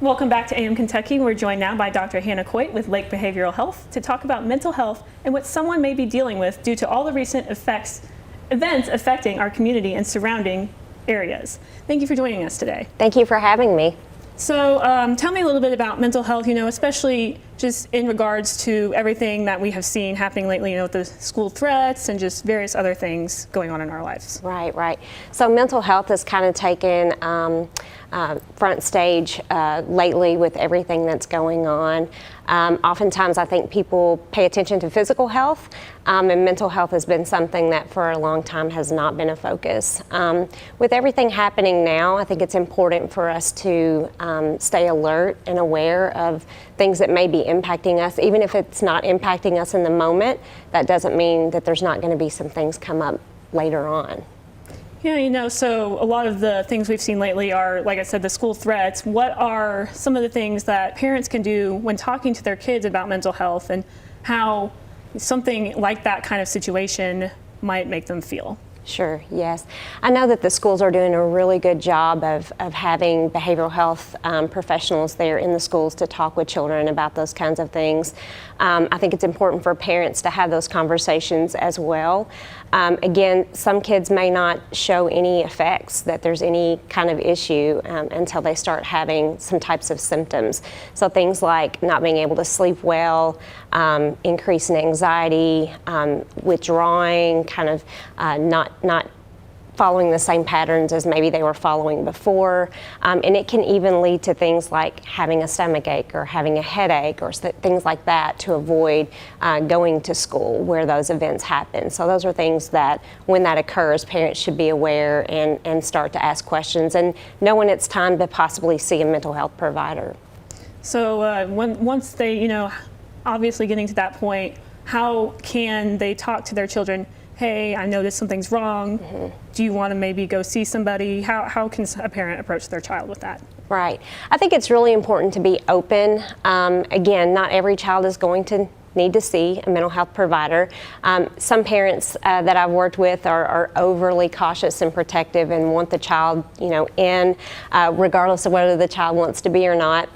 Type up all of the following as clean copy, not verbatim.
Welcome back to AM Kentucky. We're joined now by Dr. Hannah Coit with Lake Behavioral Health to talk about mental health and what someone may be dealing with due to all the recent events affecting our community and surrounding areas. Thank you for joining us today. Thank you for having me. So tell me a little bit about mental health, especially just in regards to everything that we have seen happening lately, with the school threats and just various other things going on in our lives. Right. So mental health has kind of taken front stage lately with everything that's going on. Oftentimes I think people pay attention to physical health, and mental health has been something that for a long time has not been a focus. With everything happening now, I think it's important for us to stay alert and aware of things that may be impacting us. Even if it's not impacting us in the moment, that doesn't mean that there's not going to be some things come up later on. Yeah, so a lot of the things we've seen lately are, like I said, the school threats. What are some of the things that parents can do when talking to their kids about mental health and how something like that kind of situation might make them feel? Sure, yes. I know that the schools are doing a really good job of having behavioral health professionals there in the schools to talk with children about those kinds of things. I think it's important for parents to have those conversations as well. Again, some kids may not show any effects that there's any kind of issue until they start having some types of symptoms. So things like not being able to sleep well, increase in anxiety, withdrawing, kind of not following the same patterns as maybe they were following before. And it can even lead to things like having a stomach ache or having a headache or things like that to avoid going to school where those events happen. So those are things that when that occurs, parents should be aware and start to ask questions and know when it's time to possibly see a mental health provider. So once they, obviously getting to that point, how can they talk to their children? Hey, I noticed something's wrong. Mm-hmm. Do you want to maybe go see somebody? How can a parent approach their child with that? Right. I think it's really important to be open. Again, not every child is going to need to see a mental health provider. Some parents that I've worked with are overly cautious and protective and want the child, in, regardless of whether the child wants to be or not.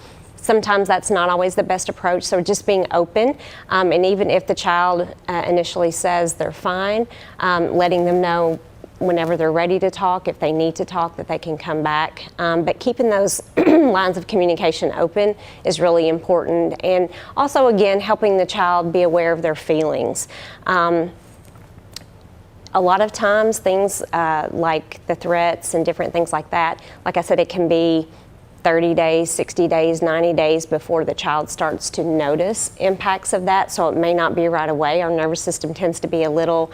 Sometimes that's not always the best approach, so just being open, and even if the child initially says they're fine, letting them know whenever they're ready to talk, if they need to talk, that they can come back. But keeping those lines of communication open is really important. And also, again, helping the child be aware of their feelings. A lot of times, things like the threats and different things like that, like I said, it can be 30 days, 60 days, 90 days before the child starts to notice impacts of that. So it may not be right away. Our nervous system tends to be a little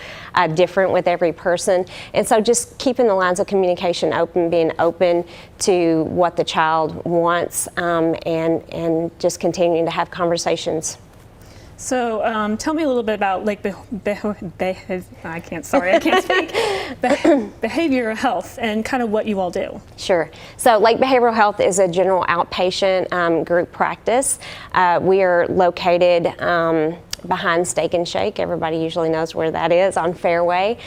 different with every person. And so just keeping the lines of communication open, being open to what the child wants, and just continuing to have conversations. So tell me a little bit about behavioral health and kind of what you all do. Sure. So Lake Behavioral Health is a general outpatient group practice. We are located behind Steak and Shake. Everybody usually knows where that is, on Fairway.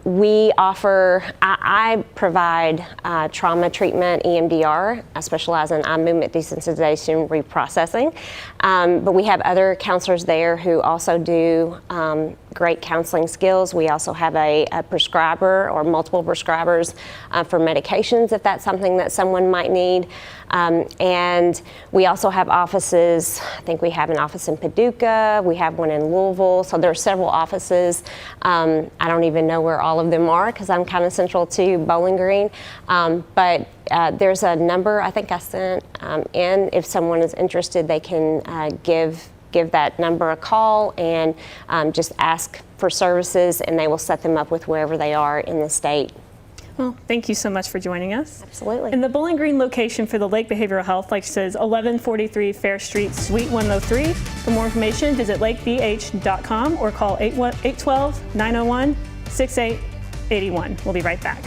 We offer, I provide trauma treatment, EMDR. I specialize in eye movement desensitization reprocessing. But we have other counselors there who also do great counseling skills. We also have a prescriber or multiple prescribers for medications if that's something that someone might need. And we also have offices. I think we have an office in Paducah. We have one in Louisville. So there are several offices. I don't even know where all of them are because I'm kind of central to Bowling Green. But there's a number I think I sent in. If someone is interested, they can give that number a call and just ask for services, and they will set them up with wherever they are in the state. Well, thank you so much for joining us. Absolutely. And the Bowling Green location for the Lake Behavioral Health, like it says, 1143 Fair Street, Suite 103. For more information, visit lakebh.com or call 812-901-6881. We'll be right back.